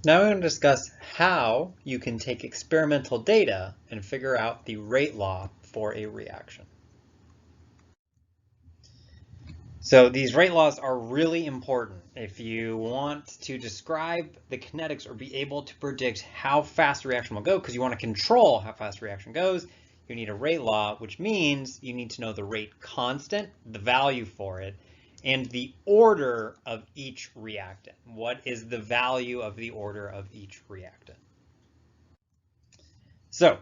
Now we're going to discuss how you can take experimental data and figure out the rate law for a reaction. So these rate laws are really important if you want to describe the kinetics or be able to predict how fast a reaction will go, because you want to control how fast a reaction goes. You need a rate law, which means you need to know the rate constant, the value for it, and the order of each reactant. What is the value of the order of each reactant? So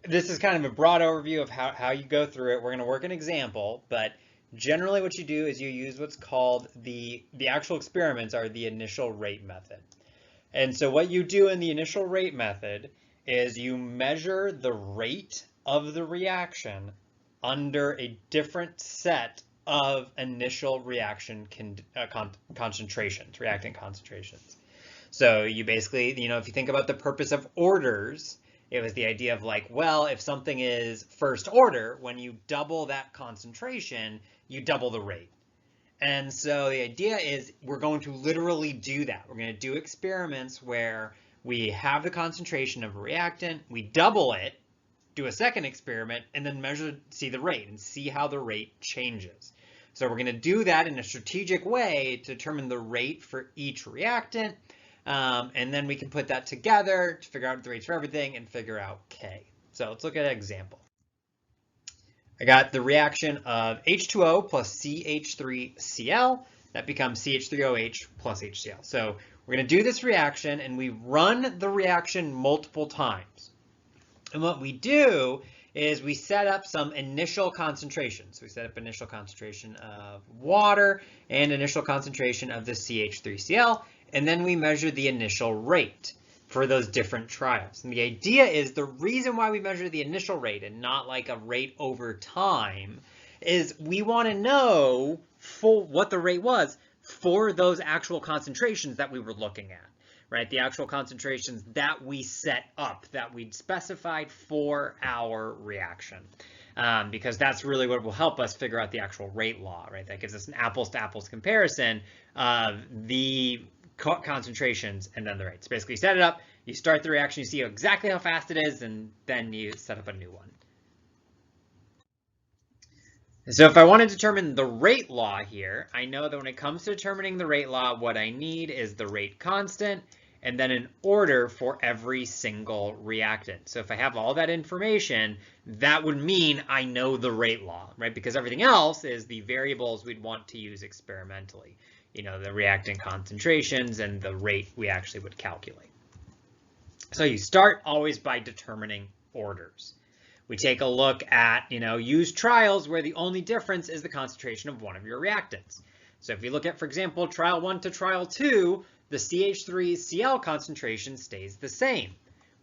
this is kind of a broad overview of how you go through it. We're going to work an example, but generally what you do is you use what's called the actual experiments are the initial rate method. And so what you do in the initial rate method is you measure the rate of the reaction under a different set of initial reaction concentrations, reactant concentrations. So you basically, if you think about the purpose of orders, it was the idea of like, well, if something is first order, when you double that concentration, you double the rate. And so the idea is we're going to literally do that. We're going to do experiments where we have the concentration of a reactant, we double it, do a second experiment, and then see the rate and see how the rate changes. So we're going to do that in a strategic way to determine the rate for each reactant. And then we can put that together to figure out the rates for everything and figure out K. So let's look at an example. I got the reaction of H2O plus CH3Cl. That becomes CH3OH plus HCl. So we're going to do this reaction, and we run the reaction multiple times. And what we do is we set up some initial concentrations. So we set up initial concentration of water and initial concentration of the CH3Cl, and then we measure the initial rate for those different trials. And the idea is the reason why we measure the initial rate and not like a rate over time is we want to know what the rate was for those actual concentrations that we were looking at, right? The actual concentrations that we set up, that we'd specified for our reaction. Because that's really what will help us figure out the actual rate law, right? That gives us an apples to apples comparison of the concentrations and then the rates. Basically, you set it up, you start the reaction, you see exactly how fast it is, and then you set up a new one. So if I want to determine the rate law here, I know that when it comes to determining the rate law, what I need is the rate constant and then an order for every single reactant. So if I have all that information, that would mean I know the rate law, right? Because everything else is the variables we'd want to use experimentally. The reactant concentrations and the rate we actually would calculate. So you start always by determining orders. We take a look at, used trials where the only difference is the concentration of one of your reactants. So if you look at, for example, trial 1 to trial 2, the CH3Cl concentration stays the same,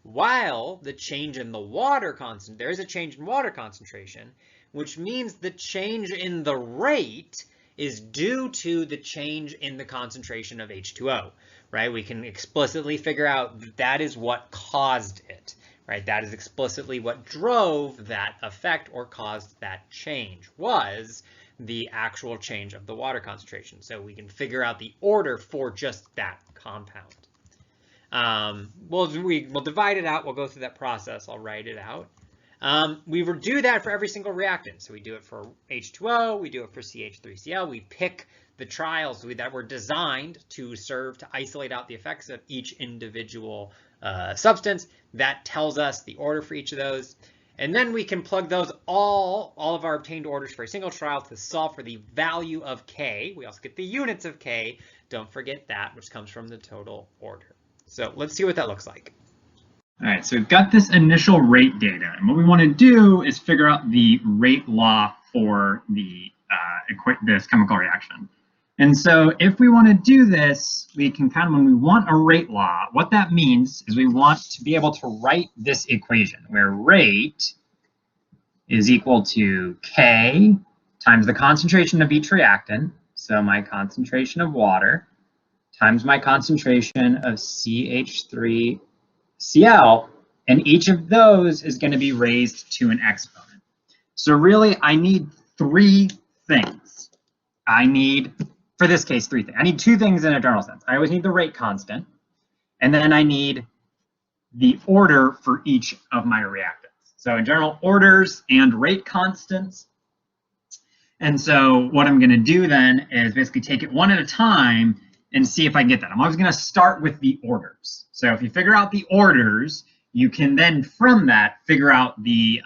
while the change in the water concentration, there is a change in water concentration, which means the change in the rate is due to the change in the concentration of H2O, right? We can explicitly figure out that is what caused it, right? That is explicitly what drove that effect or caused that change, was the actual change of the water concentration. So we can figure out the order for just that compound. We'll divide it out. We'll go through that process. I'll write it out. We would do that for every single reactant. So we do it for H2O, we do it for CH3Cl. We pick the trials that were designed to serve to isolate out the effects of each individual substance. That tells us the order for each of those. And then we can plug those all of our obtained orders for a single trial to solve for the value of K. We also get the units of K. Don't forget that, which comes from the total order. So let's see what that looks like. All right, so we've got this initial rate data, and what we want to do is figure out the rate law for this chemical reaction. And so if we want to do this, we can when we want a rate law, what that means is we want to be able to write this equation where rate is equal to K times the concentration of each reactant, so my concentration of water, times my concentration of CH3Cl, and each of those is going to be raised to an exponent. So really, I need three things. For this case, three things. I need two things in a general sense. I always need the rate constant. and then I need the order for each of my reactants. So in general, orders and rate constants. And so what I'm going to do then is basically take it one at a time and see if I can get that. I'm always going to start with the orders. So if you figure out the orders, you can then from that figure out the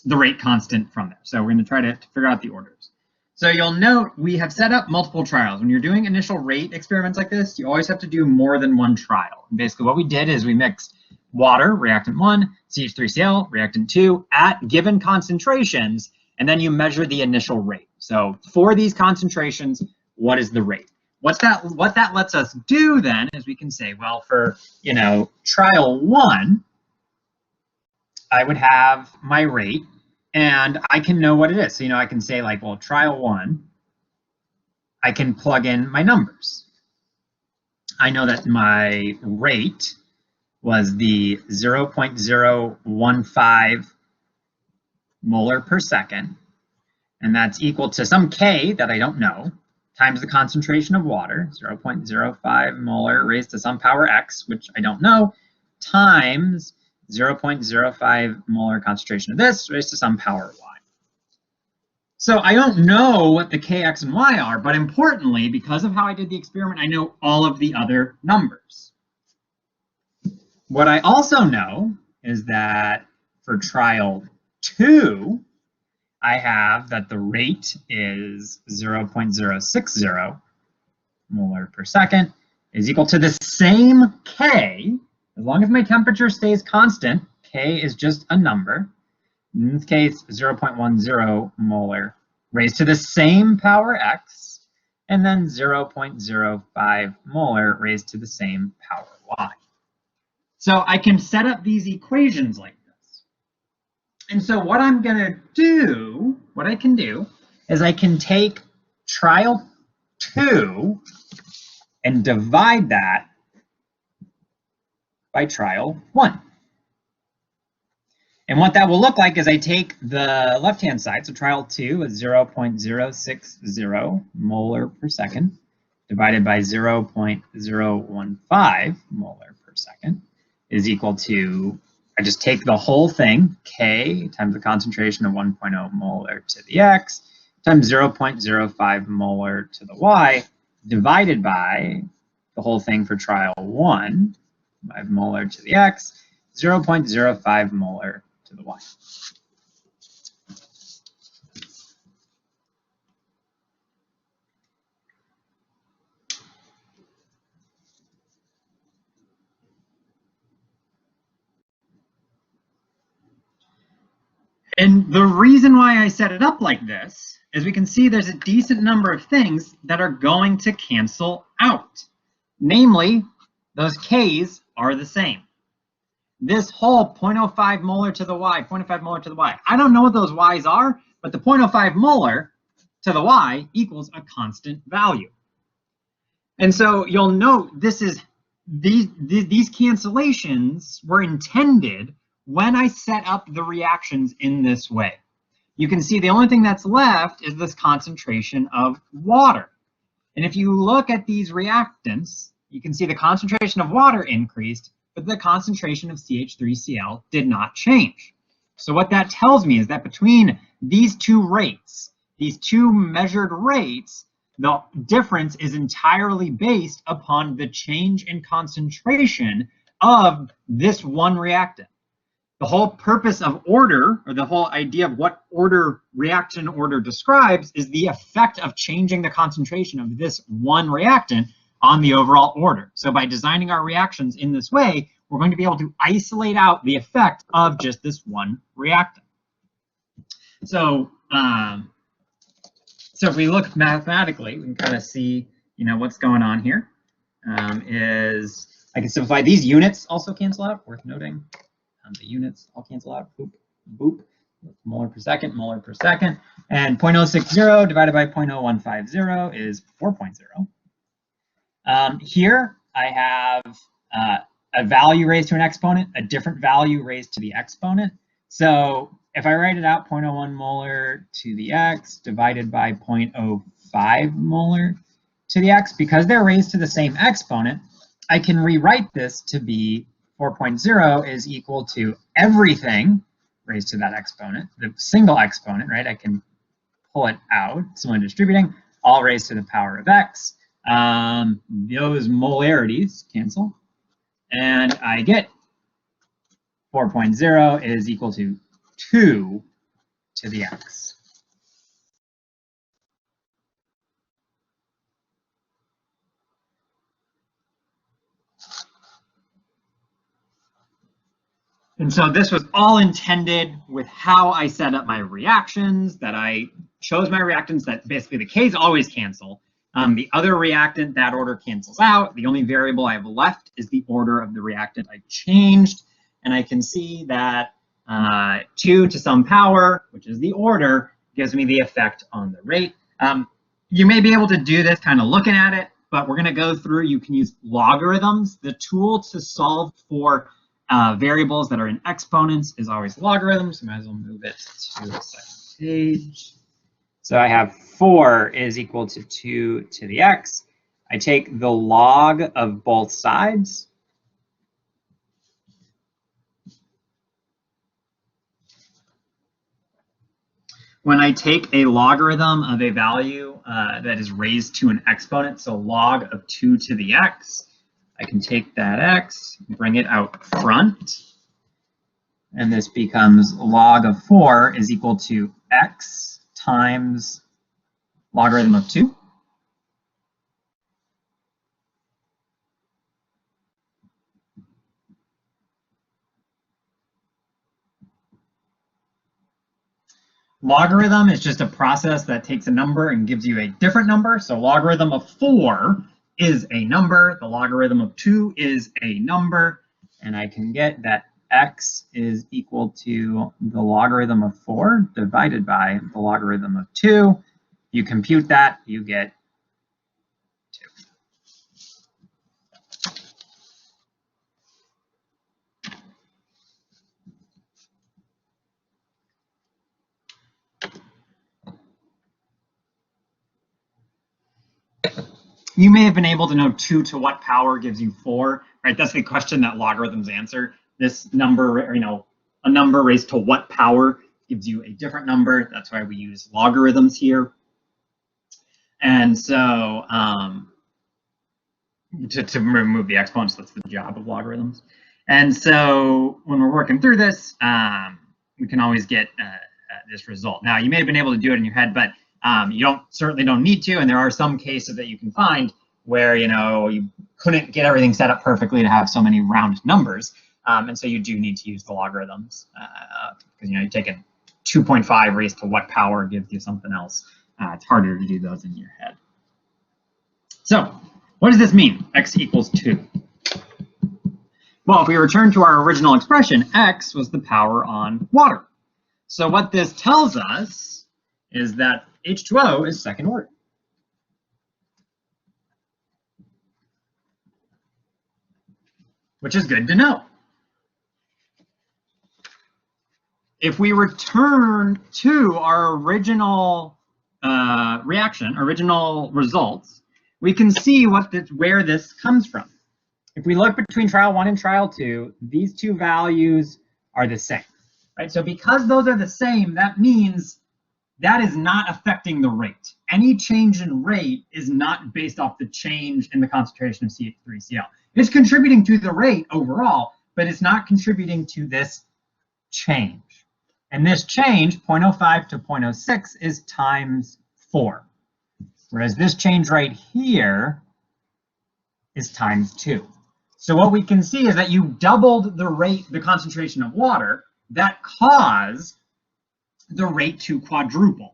rate constant from there. So we're going to try to figure out the orders. So you'll note we have set up multiple trials. When you're doing initial rate experiments like this, you always have to do more than one trial. And basically what we did is we mixed water, reactant 1, CH3Cl, reactant 2, at given concentrations, and then you measure the initial rate. So for these concentrations, what is the rate? What that lets us do then is we can say, well, for trial 1, I would have my rate, and I can know what it is. So I can say like, well, trial 1, I can plug in my numbers. I know that my rate was the 0.015 molar per second, and that's equal to some K that I don't know, times the concentration of water, 0.05 molar raised to some power X, which I don't know, times 0.05 molar concentration of this raised to some power Y. So I don't know what the K, X, and Y are, but importantly, because of how I did the experiment, I know all of the other numbers. What I also know is that for trial 2, I have that the rate is 0.060 molar per second is equal to the same K. As long as my temperature stays constant, K is just a number. In this case, 0.10 molar raised to the same power X, and then 0.05 molar raised to the same power Y. So I can set up these equations like this. And so what I'm going to do, what I can do, is I can take trial 2 and divide that by trial 1. And what that will look like is I take the left-hand side, so trial 2 is 0.060 molar per second, divided by 0.015 molar per second, is equal to, I just take the whole thing, K times the concentration of 1.0 molar to the X, times 0.05 molar to the Y, divided by the whole thing for trial 1, 5 molar to the X, 0.05 molar to the Y. And the reason why I set it up like this is we can see there's a decent number of things that are going to cancel out. Namely, those K's are the same. This whole 0.05 molar to the Y, 0.05 molar to the Y. I don't know what those Y's are, but the 0.05 molar to the Y equals a constant value. And so you'll note this is these cancellations were intended when I set up the reactions in this way. You can see the only thing that's left is this concentration of water. And if you look at these reactants, you can see the concentration of water increased, but the concentration of CH3Cl did not change. So what that tells me is that between these two rates, these two measured rates, the difference is entirely based upon the change in concentration of this one reactant. The whole purpose of order, or the whole idea of what order, reaction order describes, is the effect of changing the concentration of this one reactant on the overall order. So by designing our reactions in this way, we're going to be able to isolate out the effect of just this one reactant. So, so if we look mathematically, we can kind of see, what's going on here. Is I can simplify these units also cancel out, worth noting. The units all cancel out, boop, boop, molar per second, and 0.060 divided by 0.0150 is 4.0. Here I have a value raised to an exponent, a different value raised to the exponent. So if I write it out, 0.01 molar to the X divided by 0.05 molar to the X, because they're raised to the same exponent, I can rewrite this to be 4.0 is equal to everything raised to that exponent, the single exponent, right? I can pull it out, similar to distributing, all raised to the power of x. Those molarities cancel, and I get 4.0 is equal to 2 to the x. And so this was all intended with how I set up my reactions, that I chose my reactants that basically the K's always cancel. The other reactant, that order cancels out. The only variable I have left is the order of the reactant I changed. And I can see that 2 to some power, which is the order, gives me the effect on the rate. You may be able to do this kind of looking at it, but we're going to go through, you can use logarithms. The tool to solve for variables that are in exponents is always logarithms. So I might as well move it to the second page. So I have 4 is equal to 2 to the x. I take the log of both sides. When I take a logarithm of a value that is raised to an exponent, so log of 2 to the x, I can take that x, bring it out front, and this becomes log of 4 is equal to x times logarithm of 2. Logarithm is just a process that takes a number and gives you a different number. So logarithm of 4 is a number, the logarithm of 2 is a number, and I can get that x is equal to the logarithm of 4 divided by the logarithm of 2. You compute that, you get 2. You may have been able to know 2 to what power gives you 4, right? That's the question that logarithms answer. This number, or, a number raised to what power gives you a different number. That's why we use logarithms here. And so to remove the exponents, that's the job of logarithms. And so when we're working through this, we can always get this result. Now, you may have been able to do it in your head, but you certainly don't need to. And there are some cases that you can find where you couldn't get everything set up perfectly to have so many round numbers. And so you do need to use the logarithms because you're taking 2.5 raised to what power gives you something else. It's harder to do those in your head. So what does this mean? X equals 2. Well, if we return to our original expression, X was the power on water. So what this tells us is that H2O is second order. Which is good to know. If we return to our original reaction, original results, we can see where this comes from. If we look between trial 1 and trial 2, these two values are the same, right? So because those are the same, that means that is not affecting the rate. Any change in rate is not based off the change in the concentration of CH3Cl. It's contributing to the rate overall, but it's not contributing to this change. And this change, 0.05 to 0.06, is times 4. Whereas this change right here is times 2. So what we can see is that you doubled the rate, the concentration of water, that caused the rate to quadruple.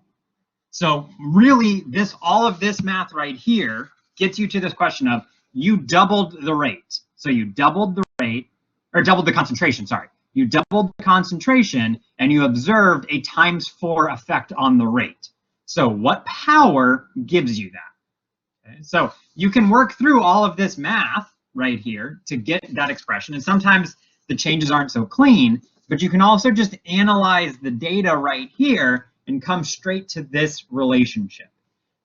So really, all of this math right here gets you to this question of you doubled the rate. So you doubled the rate, or doubled the concentration, sorry. You doubled the concentration and you observed a times 4 effect on the rate. So what power gives you that? Okay, so you can work through all of this math right here to get that expression. And sometimes the changes aren't so clean, but you can also just analyze the data right here and come straight to this relationship.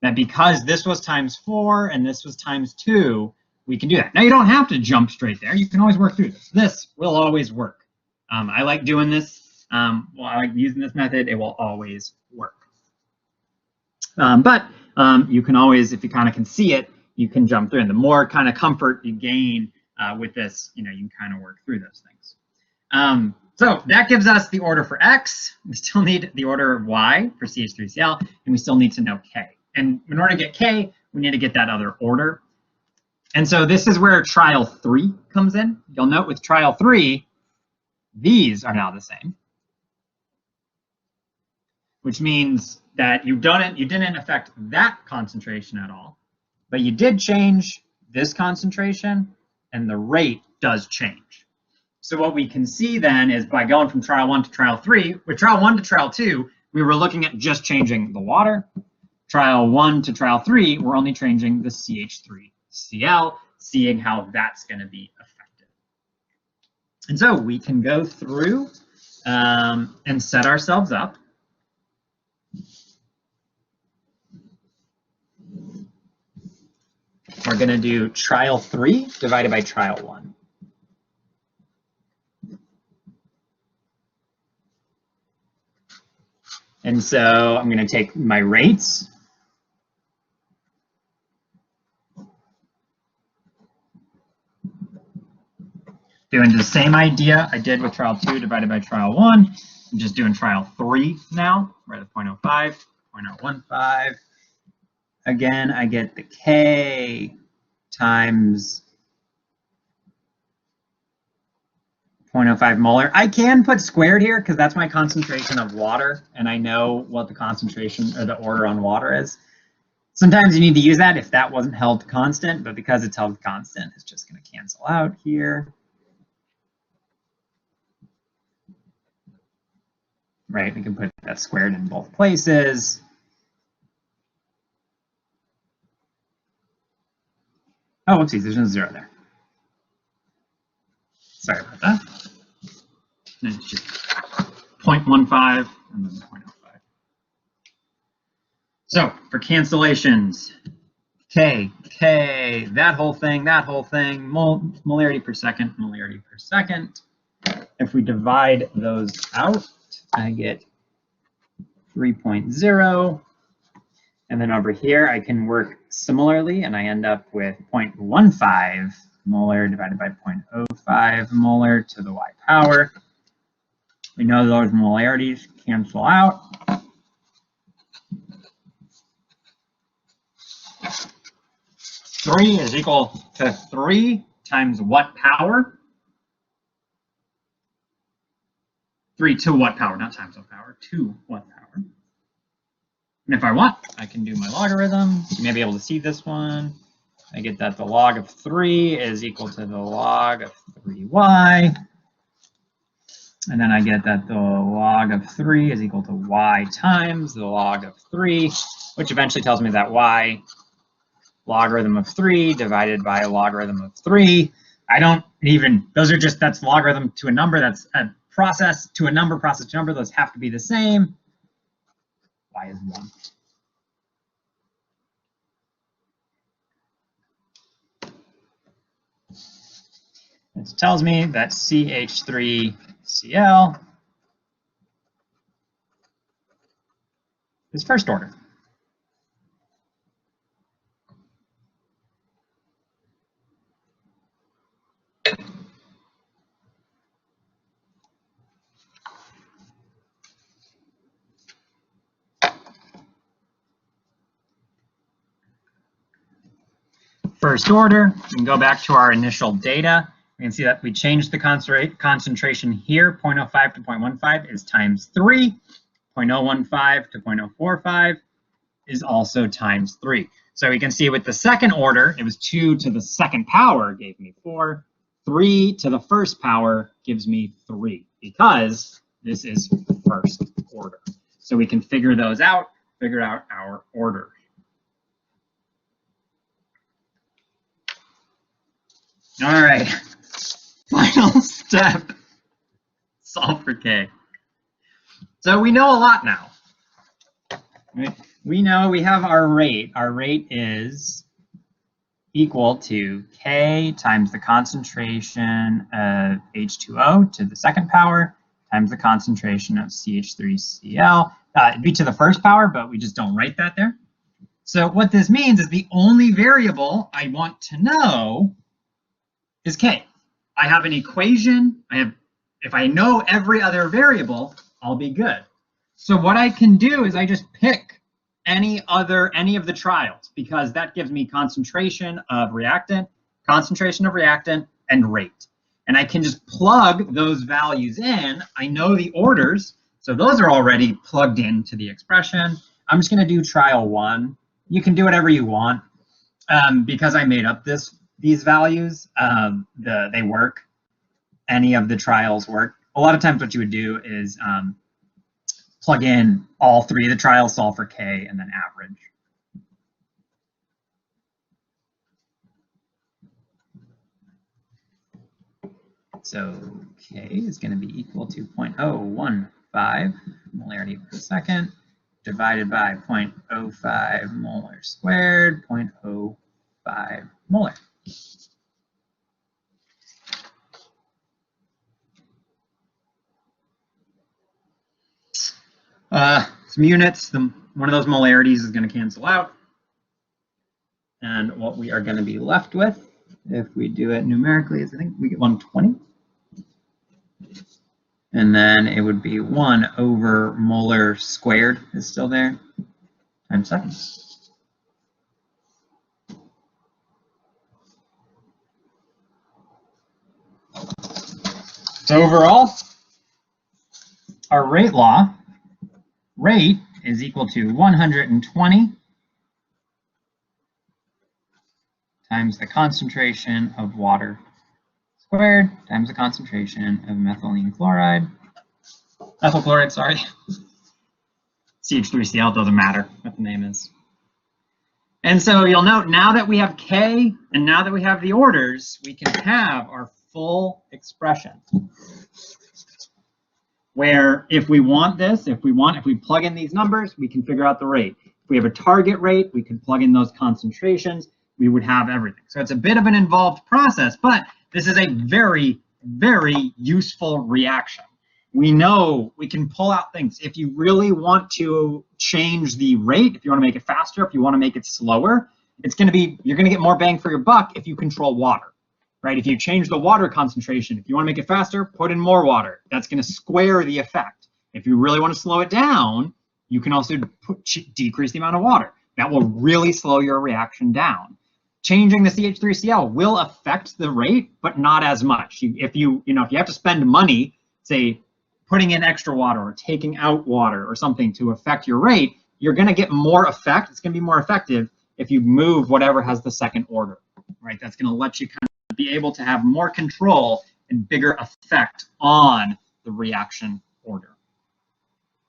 That because this was times 4 and this was times 2, we can do that. Now you don't have to jump straight there. You can always work through this. This will always work. I like doing this. I like using this method. It will always work. But you can always, if you kind of can see it, you can jump through. And the more kind of comfort you gain with this, you can kind of work through those things. So that gives us the order for X. We still need the order of Y for CH3Cl, and we still need to know K. And in order to get K, we need to get that other order. And so this is where trial 3 comes in. You'll note with trial 3, these are now the same, which means that you didn't affect that concentration at all, but you did change this concentration, and the rate does change. So what we can see then is by going from trial 1 to trial 3, with trial 1 to trial 2, we were looking at just changing the water. Trial 1 to trial 3, we're only changing the CH3Cl, seeing how that's going to be affected. And so we can go through and set ourselves up. We're going to do trial 3 divided by trial 1. And so I'm going to take my rates. Doing the same idea I did with trial 2 divided by trial 1. I'm just doing trial 3 now. We're at 0.05, 0.015. Again, I get the K times 0.05 molar. I can put squared here because that's my concentration of water, and I know what the concentration or the order on water is. Sometimes you need to use that if that wasn't held constant, but because it's held constant, it's just going to cancel out here. Right, we can put that squared in both places. Oh, whoopsies, there's no 0 there. Sorry about that. And it's just 0.15 and then 0.05. So for cancellations, K, that whole thing, molarity per second. If we divide those out, I get 3.0. And then over here, I can work similarly, and I end up with 0.15 molar divided by 0.05 molar to the Y power. We know those molarities cancel out. Three is equal to 3 times what power? 3 to what power, not times what power, to what power. And if I want, I can do my logarithm. You may be able to see this one. I get that the log of 3 is equal to the log of 3y. And then I get that the log of 3 is equal to y times the log of 3, which eventually tells me that y logarithm of 3 divided by logarithm of 3. I don't even, those are just, that's logarithm to a number, that's a process to a number, process to number, those have to be the same. Y is 1. It tells me that CH3Cl is first order. First order, we can go back to our initial data. We can see that we changed the concentration here, 0.05 to 0.15 is times 3. 0.015 to 0.045 is also times 3. So we can see with the second order, it was 2 to the second power gave me 4. 3 to the first power gives me 3 because this is first order. So we can figure those out, figure out our order. All right, final step, solve for K. So we know a lot now. We know we have our rate. Our rate is equal to K times the concentration of H2O to the second power times the concentration of CH3Cl. It'd be to the first power, but we just don't write that there. So what this means is the only variable I want to know is K. I have an equation. If I know every other variable, I'll be good. So what I can do is I just pick any of the trials, because that gives me concentration of reactant, and rate. And I can just plug those values in. I know the orders, so those are already plugged into the expression. I'm just going to do trial 1. You can do whatever you want. Because I made up these values, they work. Any of the trials work. A lot of times what you would do is plug in all 3 of the trials, solve for K, and then average. So K is going to be equal to 0.015 molarity per second divided by 0.05 molar squared, 0.05 molar. Some units, one of those molarities is going to cancel out. And what we are going to be left with, if we do it numerically, is I think we get 120. And then it would be 1 over molar squared is still there, times seconds. So overall, our rate law, rate is equal to 120 times the concentration of water squared times the concentration of methyl chloride, sorry. CH3Cl, doesn't matter what the name is. And so you'll note, now that we have K and now that we have the orders, we can have our full expression. Where if we want this, if we plug in these numbers, we can figure out the rate. If we have a target rate, we can plug in those concentrations, we would have everything. So it's a bit of an involved process, but this is a very, very useful reaction. We know we can pull out things. If you really want to change the rate, if you want to make it faster, if you want to make it slower, you're going to get more bang for your buck if you control water, right? If you change the water concentration, if you want to make it faster, put in more water. That's going to square the effect. If you really want to slow it down, you can also decrease the amount of water. That will really slow your reaction down. Changing the CH3Cl will affect the rate, but not as much. If you have to spend money, say, putting in extra water or taking out water or something to affect your rate, you're going to get more effect. It's going to be more effective if you move whatever has the second order, right? That's going to let you kind of be able to have more control and bigger effect on the reaction order.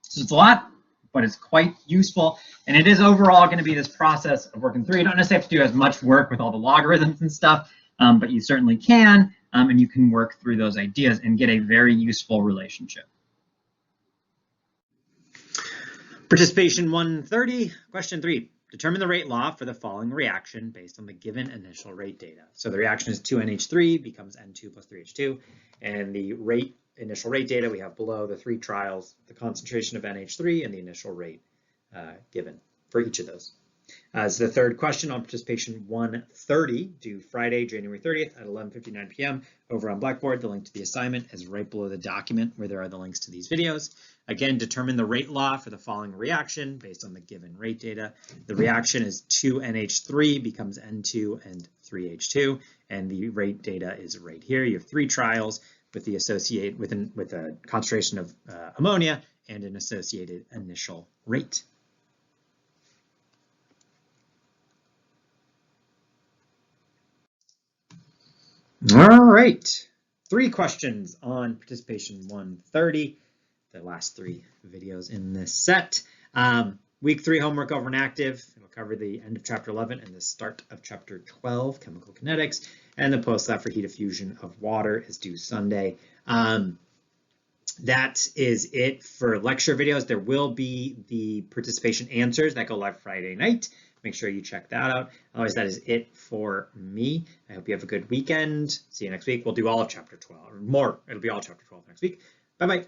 So it's a lot, but it's quite useful. And it is overall going to be this process of working through. You don't necessarily have to do as much work with all the logarithms and stuff, but you certainly can, and you can work through those ideas and get a very useful relationship. Participation 130, question 3. Determine the rate law for the following reaction based on the given initial rate data. So the reaction is 2NH3 becomes N2 plus 3H2, and the initial rate data we have below, the 3 trials, the concentration of NH3 and the initial rate given for each of those. As the third question on participation 130, due Friday, January 30th at 11:59 p.m. over on Blackboard. The link to the assignment is right below the document where there are the links to these videos. Again, determine the rate law for the following reaction based on the given rate data. The reaction is 2NH3 becomes N2 and 3H2, and the rate data is right here. You have 3 trials with the with a concentration of ammonia and an associated initial rate. All right, 3 questions on participation 130, the last 3 videos in this set. Week 3 homework over and active. It'll cover the end of chapter 11 and the start of chapter 12, chemical kinetics, and the post-lab for heat of fusion of water is due Sunday. That is it for lecture videos. There will be the participation answers that go live Friday night. make sure you check that out. Otherwise, that is it for me. I hope you have a good weekend. See you next week. We'll do all of chapter 12 or more. It'll be all chapter 12 next week. Bye-bye.